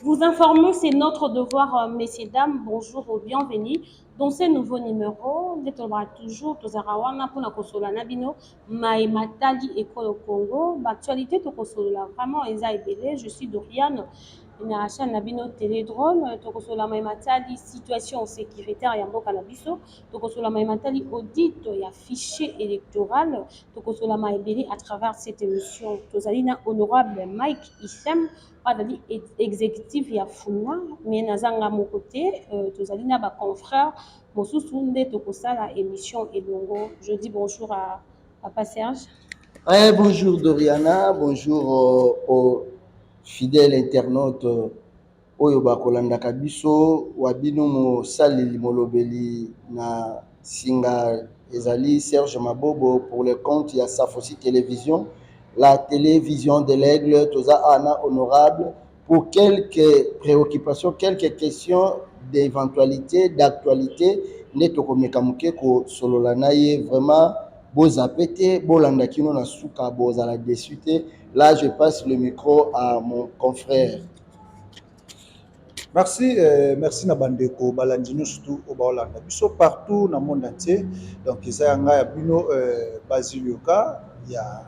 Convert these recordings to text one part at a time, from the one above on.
Vous informer, c'est notre devoir, messieurs, dames. Bonjour ou bienvenue. Dans ce nouveau numéro, nous sommes toujours tous à pour la Kosola Nabino, Matali et Kolo Congo. L'actualité de Kosola, vraiment, je suis Doriane. Na chaîne Nabino Télédrone, Tokosola Matali, situation sécuritaire et Mboka Nabiso, Tokosola Matali, audit et fichier électoral, Tokosola Maibeli à travers cette émission. Tozalina honorable Mike Issem, Padali exécutif ya Funa, mais Nazanga mon côté, Tozalina ba confrère, Mosusunde Tokosala émission et Longo. Je dis bonjour à Papa Serge. Bonjour Doriana, bonjour aux fidèles internautes oyo bakolandaka biso wabino mosaleli molobeli na singa ezali Serge Mabobo pour le compte ya Safosi Télévision, la télévision de l'Aigle. Toza ana honorable pour quelques préoccupations, quelques questions d'éventualité, d'actualité netokomeka muke ko solola na ye vraiment. Là, je passe le micro à mon confrère. Merci, merci Nabandeko Balandino surtout au Baolanda. Biso partout dans le monde entier. Donc, il y a Bino Basilioka, il y a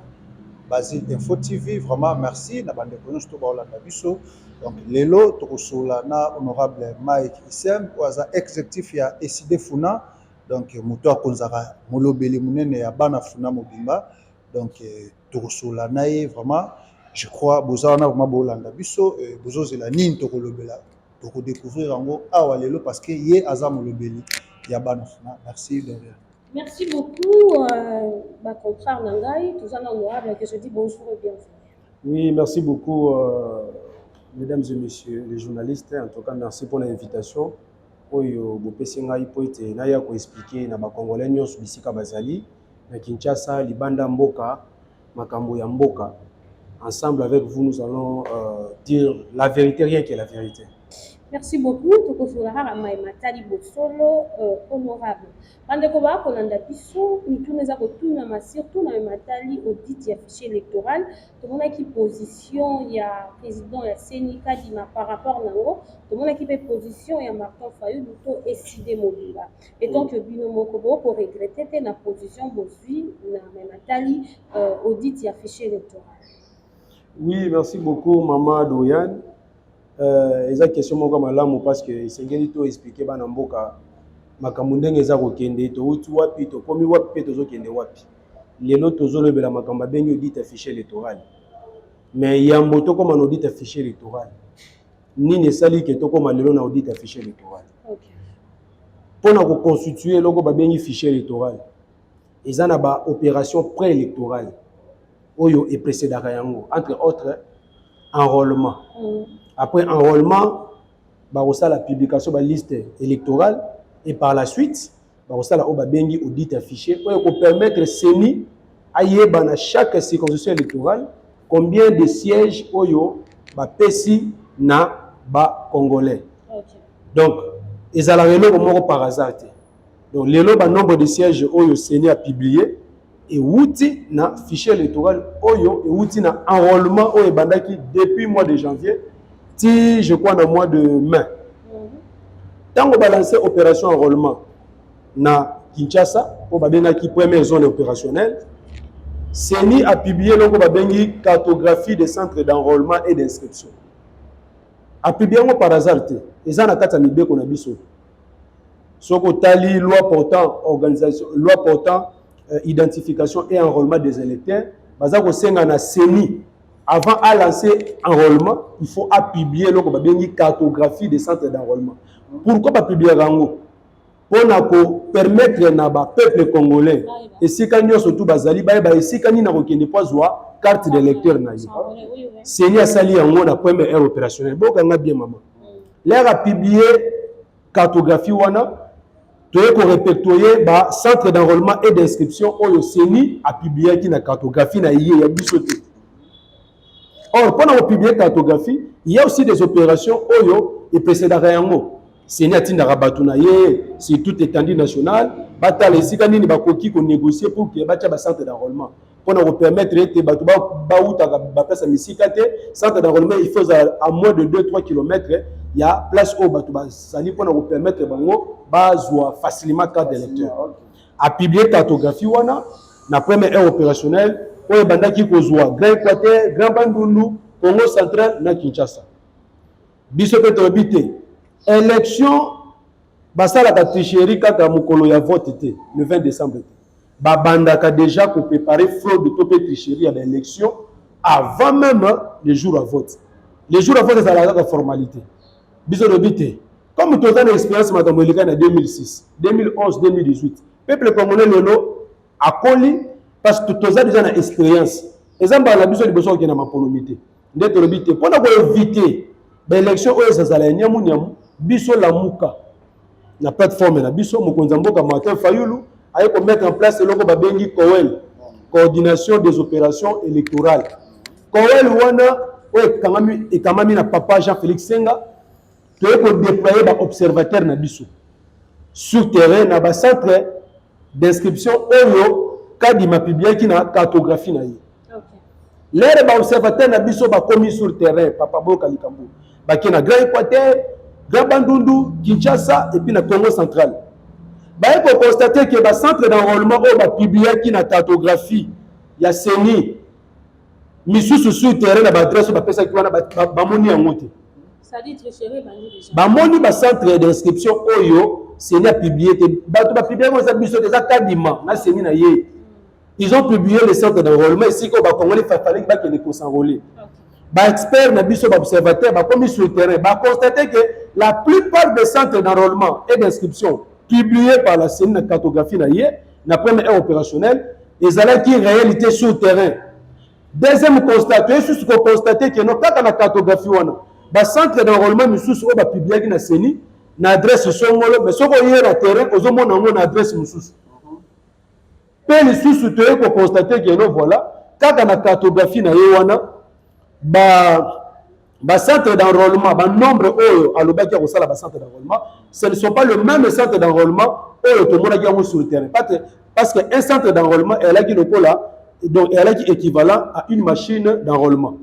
Basil Info TV. Vraiment, merci Nabandeko surtout au Baolanda. Biso. Donc, Lelo Tokosolana, honorable Mike Issem, exécutif, il y a Eside Funa. Donc, Moutoua Konzara, Molobeli Mounene, ya Bana Funa Mobimba. Donc, Tokosola Nae, vraiment, je crois, Bozana, vraiment, Bolanda Bisso, Bozo Zelani, Tokolobela. Toko découvrir Rango, Awalelo, parce que Yé Azam Molobeli, ya Bana Funa. Merci, Dorian. Merci beaucoup, ma confrère Nangaï, tous en honorable, que je dis bonjour et bienvenue. Oui, merci beaucoup, mesdames et messieurs les journalistes. En tout cas, merci pour l'invitation. Oyo bopesi ngai po ete naya ko expliquer na ba congolais nyonso bisika bazali na Kinshasa libanda mboka makambo ya mboka. Ensemble avec vous nous allons dire la vérité, rien que la vérité. Merci beaucoup Tokosola Matali Bosolo, honorable. Bandeko ba kolanda biso mituneza kotuna surtout na Matali audit ya fichier électoral. Tout monde qui position ya président ya CENI Kadima par rapport nango. Tout monde qui position ya Martin Fayulu to Eside Mobimba. Et donc bino moko pour regretter na position bozui na Matali audit ya fichier électoral. Oui, merci beaucoup maman Doyan. Eza question moko malamu parce que sengeli to expliquer bana mboka makambo ndenge eza kokende to uti wapi to komi wapi pe tozokende wapi lelo tozolobela makambo bengi audit affiché électoral mais yambo to comme audit affiché électoral nini esali ke to comme lelo na audit affiché électoral. OK. Pona ko constituer loko ba bengi fichier électoral eza na ba opération préélectorale oyo e précédaka yango entre autres enrôlement. Après enrôlement, la publication de la liste électorale et par la suite, la bengi audit affiché pour permettre CENI à dans chaque circonscription électorale combien de sièges oyo ba pesi na ba congolais. Okay. Donc, ils allaient par hasard. Donc, le nombre de sièges oyo CENI a publié et outil na fichier électoral oyo et outil na enrôlement oyo bandaki depuis mois de janvier. Si je crois dans le mois de mai, tant qu'on va lancer opération enrôlement na Kinshasa, on va bien qui première zone opérationnelle, CENI a publié une cartographie des centres d'enrôlement et d'inscription. A publié par hasard, et ça n'a pas été qu'on a biso. Soko tali loi portant organisation, loi portant identification et enrôlement des électeurs, baza ko senga na CENI. Avant à lancer enrôlement, il faut publier une cartographie des centres d'enrôlement. Pourquoi pas publier rango? Pour permettre au peuple congolais et si quand nous surtout bazali et si quand nous n'avons pas zoa carte d'électeur naïe. Seigneur sali en na première aire opérationnelle. Bon quand bien maman. L'air a publié cartographie wana to ko répertorier ba centre d'enrôlement et d'inscription au CENI a publié qui na cartographie na yé ya bisoté. Or, pendant la publier cartographie, il y a aussi des opérations oyo et précédent. seni atindaka bato na ye sur toute étendue nationale batala esika nini bakoki konégocier pour que batia bacentre d'enrôlement mpona kopermettre ete bato bautaka bapesa misika te centre d'enrôlement il faut à moins de 2-3 km ya place oyo bato bazali mpona kopermettre bango bazwa facilement carte d'électeur apublie cartographie wana na première heure opérationnelle oyo ebandaki kozwa Grand Équateur, Grand Bandundu, Congo central na Kinshasa biso mpe toyebi te élection basalaka tricherie kaka mokolo ya vote te le 20 décembre te babandaka déjà préparer fraude to pe tricherie ya l'élection avant même le jour à vote. Le jour à vote ezalaka kaka formalité biso toyebi te comme toza na expérience makambo elekani na 2006 2011 2018 peuple congolais lelo akoli parce que toza déjà na expérience eza mbala biso liboso okende na maponomi te nde toyebi te mpona koevite baélection oyo ezazala ya nyamu biso lamuka na plateforme na biso mokonzi ya mboka Martin Fayulu aye ko mettre en place eloko babengi COEL, coordination des opérations électorales. COEL wana oyo ekamami na papa Jean-Félix Senga toye ko déployer ba observateur na biso sur terrain na ba centre d'inscription oyo kadi ma publiaki na cartographie na ye. L'air ba observateur na biso ba commis sur terrain papa Boka Likambo baki na Grand Équateur, Grand Bandundu, Kinshasa et puis na Congo central. Il faut constater que le centre d'enrôlement est publié qui na cartographie. Il y a CENI. Misusu sur terrain na adresse ba pesa ki wana ba moni yangote. Ça dit tricherie bani déjà. Ba moni ba centre d'inscription oyo CENI a publié ba publié comme ça biso déjà kadima na CENI na ye. Ils ont publié le centre d'enrôlement ici ko ba congolais fallait ba que les s'enrôler. Ba expert na biso ba observateur ba commis sur le terrain ba constater que la plupart des centres d'enrôlement et d'inscription publiés par la CENI na cartographie na ye na première heure opérationnelle et ça qui réalité sur le terrain. Deuxième constat, tu es constaté que non pas na cartographie wana ba centre d'enrôlement misusu o ba publié na CENI na adresse songolo mais soko hier na terrain ozomona ngo na adresse misusu. Pe misusu tu es constaté que non voilà kaka na cartographie na ye wana ba centre d'enrôlement, ba nombre oyo alobaki ya kosala ba centre d'enrôlement, ce ne sont pas le même centre d'enrôlement oyo to mona ki sur le terrain. Parce que un centre d'enrôlement elle a qui lokola donc elle a qui équivalent à une machine d'enrôlement.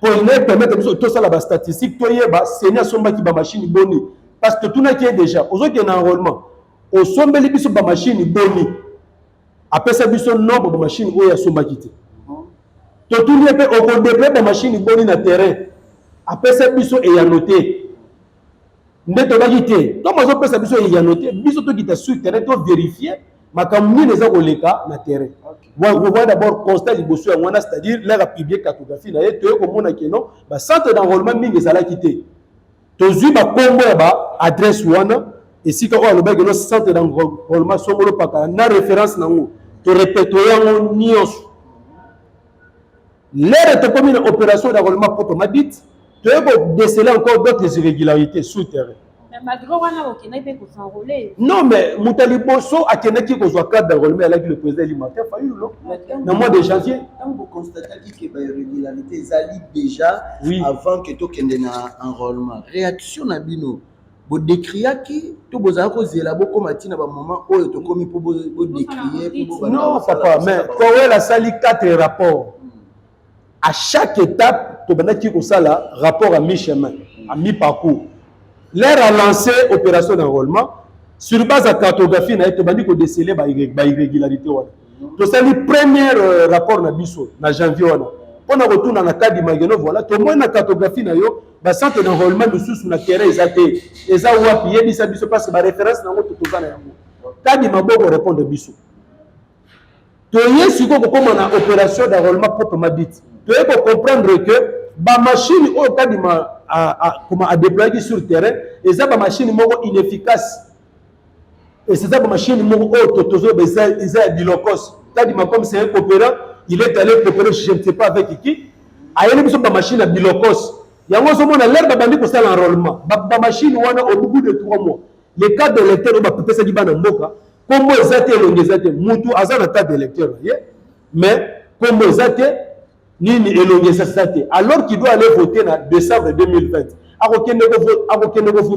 Pour ne permettre tout ça la statistique to yeba senya somba ki ba machine boni parce que tout na qui est déjà aux autres enrôlement au sombeli biso ba machine boni après ça biso nombre de machines oyo ya somba ki te. Tout le monde a déployé des machines bonnes na terrain. Après ça, biso est noté. N'est-ce pas quitté. Comme on peut ça biso est noté, biso to qui sur terrain to vérifier, ma kamuni les a oleka na terrain. On va d'abord constater biso on a c'est-à-dire la publier cartographie na ye to comme on a que non, ba centre d'enrôlement mingi ça la quitté. To zu ba kombo ba adresse wana et si ka o le centre d'enrôlement songolo pa na référence na ngo to répertorier ngo nyonso. L'air est comme une opération d'enrôlement proprement dite, tu peux déceler encore d'autres irrégularités sur le terrain. Mais malgré wana okena ipe ko s'enrôler. Non mais Moutaliboso a kenaki ko soit cadre d'enrôlement avec le président Martin Fayulu dans le mois de janvier. Quand vous constatez que les irrégularités zali déjà oui. Avant que tu kende na enrôlement. Réaction na bino. Bo décriaki to bozala ko zela bo komati na ba moment oyo to komi pour bo décrier pour. Non papa mais quand elle a sali 4 rapports. À chaque étape, tu as un rapport à mi-chemin, à mi-parcours. L'air a lancé l'opération d'enrôlement. Sur base de la cartographie, tu as décelé les irrégularités. Tu as le premier rapport na biso, na janvier. On a retourné dans le cas d'Imagino, voilà. Tu as la cartographie, le centre d'enrôlement sur le terrain, ils ont appuyé, ils ont parce que la référence dans l'autre, tu as cas d'Imagino répond de biso. Tu as su comment on a opération d'enrôlement proprement dite. Tu peux comprendre que la machine au cas de déployer sur le terrain, et ça une machine inefficace. Et c'est ça une machine comme c'est un coopérant, il est allé coopérer, je ne sais pas avec qui. Il y a une machine à bilocos. Il y a un l'air de pour ça l'enrôlement. La machine au bout de 3 mois. Les cas de lecteur, on va peut-être ça dit comment ils étaient Moutou azana tas d'électeurs, mais comment ils étaient ni elongé ça alors qu'il doit aller voter en décembre 2020 akokende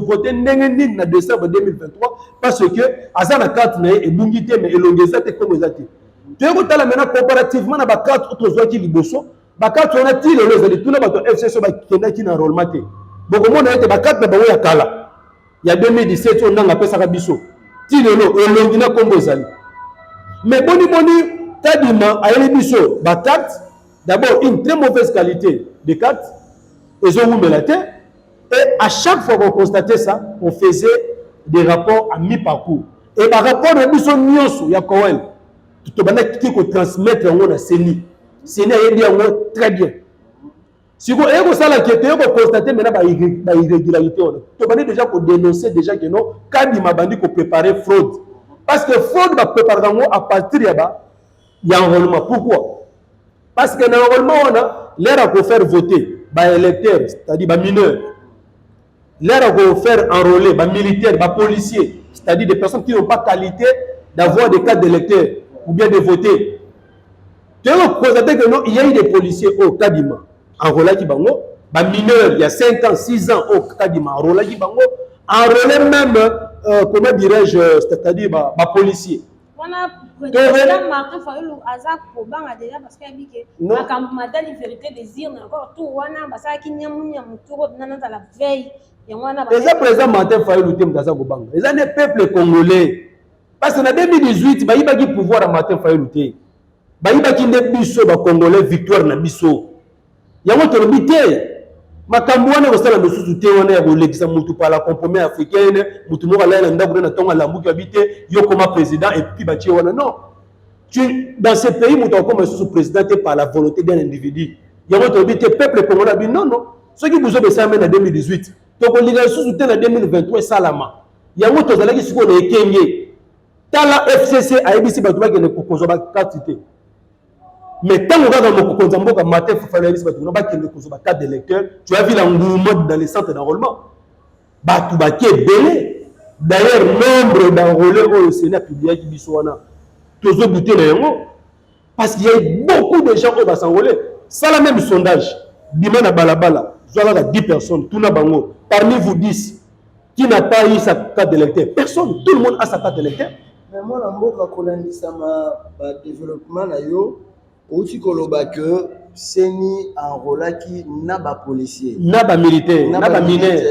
voter ndenge nini na décembre 2023 parce que aza na carte na ye ebungi te mais elongeza te comme eza te. Toye kotala maintenant comparativement na bakarte oyo tozwaki liboso bakarte wana ti lelo ezali tuna bato FCC bakendaki na enrôlement te bokomona ete bakarte na bango ya kala ya 2017 oyo ndanga apesaka biso ti lelo elongi na kombo ezali mais boni Kadima ayeli biso bakarte d'abord une très mauvaise qualité de carte ezowumela te et à chaque fois qu'on constatait ça on faisait des rapports à mi-parcours et par rapport na biso nyonso ya Kowel tobanda kiki ko transmettre yango na CENI ayebi yango très bien siko eko sala kete eko constater maintenant ba irrégularité on tobanda déjà ko dénoncer déjà que non Kadima bandi ko préparer fraude parce que fraude ba préparer yango à partir ya enrôlement. Pourquoi? Parce que dans l'enrôlement on a l'air à faire voter ba électeurs c'est-à-dire ba mineurs, l'air à faire enrôler ba militaires, ba policiers, c'est-à-dire des personnes qui n'ont pas qualité d'avoir des cartes d'électeurs ou bien de voter. Tu as constaté que non, il y a eu des policiers au Kadima enrôlés qui bango, ba mineurs il y a 5 ans, 6 ans au Kadima enrôlés qui bango, enrôlés même comment dirais-je, c'est-à-dire ba policiers. On a président Martin Fayulu Azak Kobanga déjà parce qu'il a dit que la campagne de vérité des urnes encore tout wana basa kinyamunya muturo nana la veille et wana ba. Les président Martin Fayulu tem Azak Kobanga. Les années peuple congolais parce que en 2018 ba yibaki pouvoir à Martin Fayulu te. Ba yibaki ndebiso ba congolais victoire na biso. Yango to bité makambo wana ko sala mosusu te wana ya kolekisa mutu par la compromis africaine mutu mo kala na ndako na tonga la mbuki habité yo comme président et puis batie wana non tu dans ce pays mutu comme sous président par la volonté d'un individu yango to bité peuple congolais bi non ceux qui vous ont besoin en 2018 to ko liga sous te na 2023 salama yango to zalaki siko na ekenge tala FCC ayebisi bato ba kene ko kozo ba quantité. Mais tant que Martin Fayulu carte d'électeur, tu as vu l'engouement dans les centres d'enrôlement. D'ailleurs, nombre d'enrôlés au Sénat public qui sont là, tous boutés parce qu'il y a beaucoup de gens qui vont s'enrôler. Ça, le même sondage, Dimana Balabala, 10 personnes, tout n'a bango. Parmi vous 10, qui n'a pas eu sa carte d'électeur? Personne, tout le monde a sa carte d'électeur. Mais moi, je suis développement. Aussi koloba que Seni enrôlaki naba policier, naba militaire, naba mineur.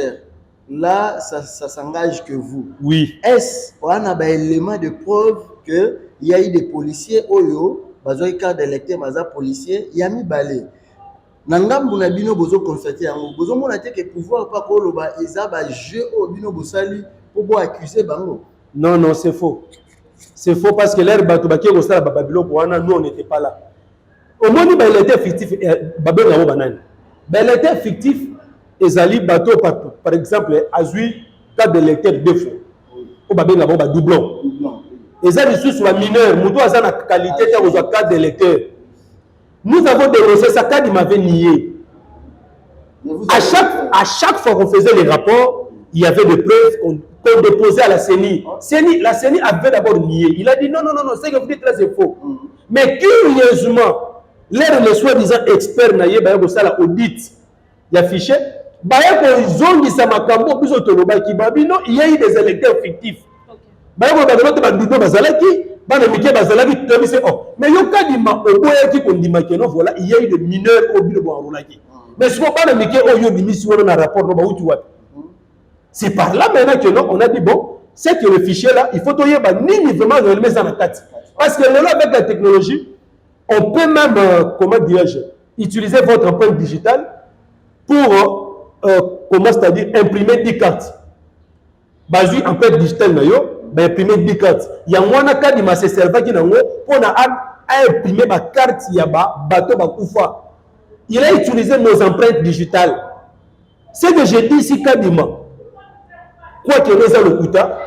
Là, ça s'engage que vous. Oui. Est-ce qu'on a un élément de preuve que il y a eu des policiers oyo, bazoy carte d'électeur, baza policier, y a mis balé. Nangambu na bino bozo constater yango. Bozo mona te que pouvoir pas koloba eza ba jeu au bino bosali pour accuser bango. Non, c'est faux. C'est faux parce que l'air bato bakie ko sala babilo pour nous on n'était pas là. Au moins, il était fictif. Il était fictif. Ezali bateau, par exemple, Azui, carte d'électeur 2 fois. Ou doublon. Ezali sous la mineur, Moutou a la qualité de carte d'électeur. Nous avons dénoncé ça quand il m'avait nié. À chaque fois qu'on faisait les rapports, il y avait des preuves qu'on déposait à la CENI. La CENI avait d'abord nié. Il a dit non, ce que vous dites là c'est faux. Mais curieusement, l'air les soi-disant experts na ye ba ko sala audit ya fichier ba ko zongi sa makambo biso toloba ki babi non il y a eu des électeurs fictifs ba ko ba doto ba dudo bazalaki ba na mike bazalaki to bise oh mais yo kadima oboya ki ko ndima ke non voilà il y a eu des mineurs au bilo bo enrôlaki mais ce ko ba na mike o yo dimisi wona na rapport no ba uti wapi c'est par là maintenant que non on a dit bon c'est que le fichier là il faut to yeba nini vraiment le mettre en tête parce que là avec la technologie on peut même, comment dirais-je, utiliser votre empreinte digitale pour, comment c'est-à-dire, imprimer 10 cartes. Basé en empreinte digitale, imprimer 10 cartes. Il y a un cas qui m'a servi qui pour imprimer ma carte, il y a bateau bakoufa. Il a utilisé nos empreintes digitales. Ce que j'ai dit ici, Kadima, quoi que nous avons le kuta,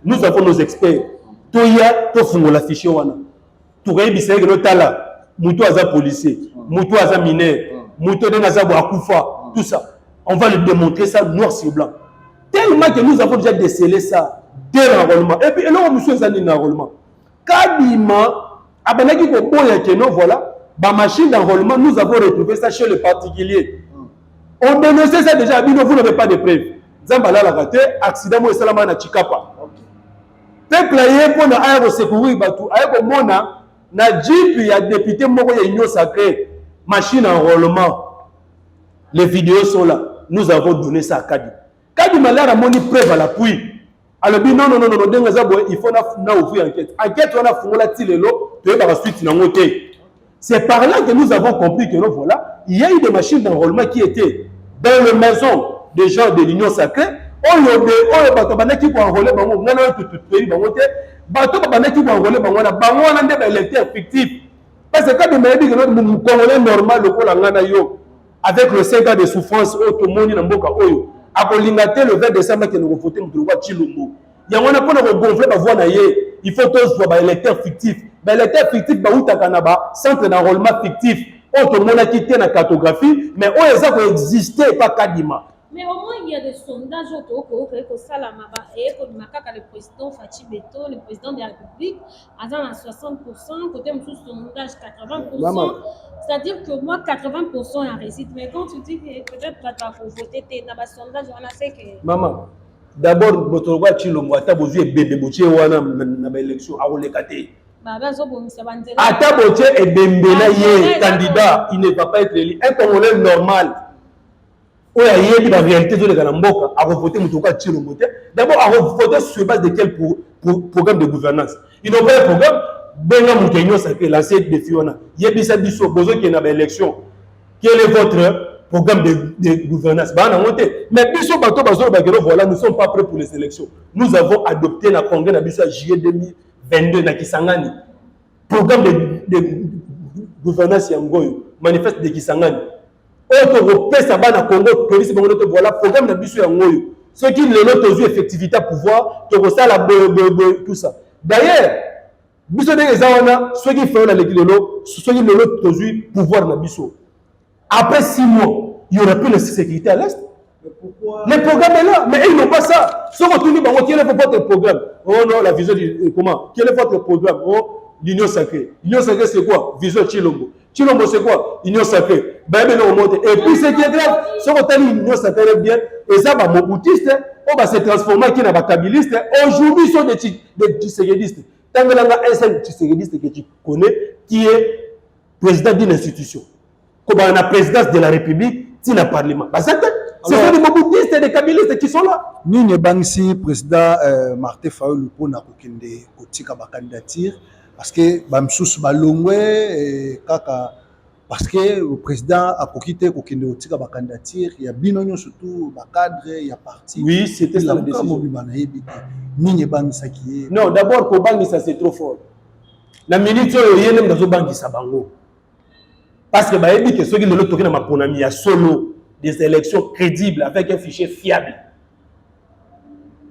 nous avons nos experts. Toya, tofungo la fichier wana. Tout le monde Moutou aza policier, Moutou aza mineur, Moutou aza akoufa, tout ça. On va le démontrer ça noir sur blanc. Tellement que nous avons déjà décelé ça dès l'enrôlement. Et puis, là, nous sommes en enrôlement. Kadima, abanaki ko boya que non, voilà, ma machine d'enrôlement, nous avons retrouvé ça chez les particuliers. On dénonçait ça déjà, vous n'avez pas de preuves. Zambala la raté, accident moi salama na Chikapa. Peuple aye pour na aéro secourir batu, aye mona na jeep ya député moko ya union sacrée, machine enrôlement. Les vidéos sont là. Nous avons donné ça à Kadi. Kadi Malala moni preuve à l'appui. Alors non non non non non, il faut na ouvrir enquête. Enquête on a fongola tilelo, tu la suite na ngoté. C'est par là que nous avons compris que non, voilà, il y a eu des machines d'enrôlement qui étaient dans les maisons des gens de l'Union sacrée. On y a des bateaux qui vont enrôler, on a tout pays, bateaux qui vont enrôler, on a des électeurs fictifs. Parce que quand on a dit que nous Congolais normal, avec le 5 ans de souffrance, tout le monde est oyo. Après le 20 décembre, que nous votons pour le roi Chilombo. Il y a un peu de gonfler ma voix naïe. Il faut tous voir les électeurs fictifs. Les électeurs fictifs, centre d'enrôlement fictif. Tout le monde a quitté la cartographie, mais on les a existé pas Kadima. Mais au moins, il y a des sondages le président Fachi Beto, le président de la République, à 60%, côté sondage 80%. C'est-à-dire que moi, 80% en réussite. Mais quand tu dis que peut-être tu vas voter, dans le sondage, on a fait que. Maman, d'abord, votre roi Chilombo, tu as besoin de bébé, tu as une élection à Olekate. Ataboche et Bembela yé candidat, il ne va pas être élu. Un Congolais normal. Où il y a la réalité de l'Amboka à voter Moutouka Chilombo. D'abord, à voter sur base de quel programme de gouvernance. Ils n'ont pas un programme. Benga Moutenyo, ça fait lancer des Fiona. Yébissa Bisso, besoin qu'il y ait une élection. Quel est votre programme de gouvernance? Mais Bisso Bato Bazo Bagero, voilà, nous ne sommes pas prêts pour les élections. Nous avons adopté le congrès de juillet 2022 na Kisangani. Programme de gouvernance Yangoyo, manifeste de Kisangani. Autre repère ça va na Congo, police Bangoto voilà programme de Bisso Yangoyo. Ceux qui le notent aux effectivité à pouvoir, tout ça. D'ailleurs, Bisso de Ezawana, ceux qui font la légilo, ceux qui le notent aux pouvoir na Bisso. Après 6 mois, il n'y aura plus de sécurité à l'Est. Le programme est là, mais ils n'ont pas ça. Si on retourne, quel est votre programme? Oh non, la vision du comment? Quel est votre programme? Oh, l'Union sacrée. L'Union sacrée, c'est quoi? Vision Chilombo. Chilombo, c'est quoi? Union sacrée. Et puis, ce qui est grave, si on retourne l'Union sacrée bien, et ça va moboutiste, on va se transformer en kabiliste. Aujourd'hui, ils sont des tisséguédistes. Tant que l'on a un seul tisséguédiste que tu connais, qui est président d'une institution. Comme on a présidence de la République, c'est le Parlement. Ce sont des moboutistes et des kabilistes qui sont là. Nous avons ici président Martin Fayulu pour la candidature parce que Bamsous Balongwe parce que le président a quitté la candidature, il y a binonyo surtout cadre, il y a parti. Oui, c'était la décision. Non, d'abord Kobangi ça c'est trop fort. La minute où il y a des bangi sabango. Parce que bah dit que ceux qui ne l'ont toqué dans ma ponami, il y a solo des élections crédibles avec un fichier fiable.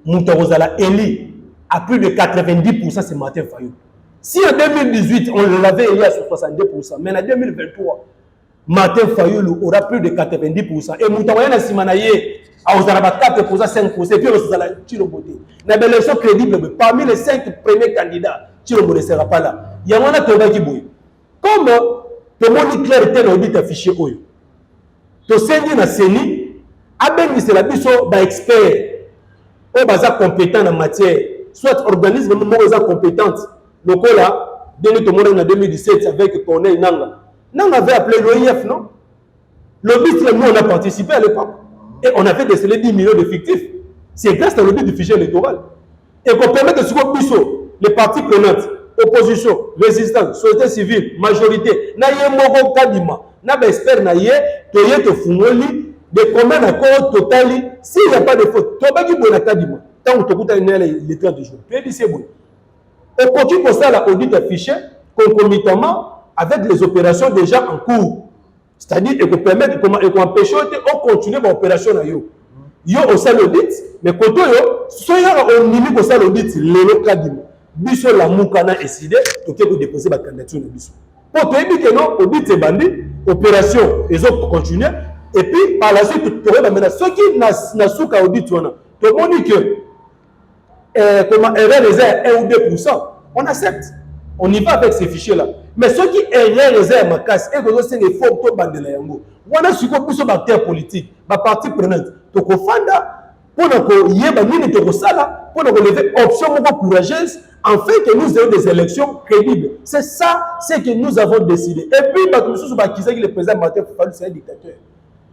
Moutarozala élu à plus de 90%, c'est Martin Fayulu. Si en 2018 on l'avait élu à 62%, mais en 2023 Martin Fayulu aura plus de 90% et Moutaroyana Simanaye a 4%, 5%, et puis on a Chilombo. Dans l'élection crédible, parmi les 5 premiers candidats, Chilombo ne sera pas là. Il y a un autre qui bouille. Comme tout le monde clair était l'audit affiché oyo. To sengi na seni, abengi c'est la biso ba expert. O baza compétent en matière, soit organisme mo baza compétente. Lokola, dès tout le monde en 2017 avec Corneille Nanga. Nanga avait appelé l'OIF, non? L'audit, nous on a participé à l'époque. Et on avait décelé 10 millions d'effectifs. C'est grâce à l'audit du fichier électoral. Et qu'on permet de suivre biso, les partis prenantes. Opposition, résistance, société civile, majorité. Na yé moko kadima. Na ba expert na yé, to yé to fungoli de combien d'accord totali. S'il n'y a pas de faute, to ba ki bona kadima. Tant que tu as les 30 jours. Tu es dit c'est bon. On continue pour ça l'audit affiché concomitamment avec les opérations déjà en cours. C'est-à-dire qu'on permet qu'on empêche on continue l'opération na yo. Yo au sein l'audit, mais quand yo soya on nimi ko ça l'audit lelo kadima. Biso la Moukana décidé de déposer ma candidature de Biso. Pour te dire que non, audit c'est bandit, opération, les autres continuent, et puis par la suite, tu aurais maintenant ceux qui n'ont pas audit, tu as dit que comment erreur les 1 ou 2%, on accepte. On y va avec ces fichiers-là. mais ceux qui erreur eza ya makasi et que c'est des faux to bandela yango wana siko biso ba acteur politique ba partie prenante to ko fanda pona ko yeba nini to ko sala pona ko lever option moko courageuse afin que nous ayons des élections crédibles. C'est ça, c'est que nous avons décidé. Et puis, bah, tout le monde qui le président Martin Fayulu, c'est un dictateur.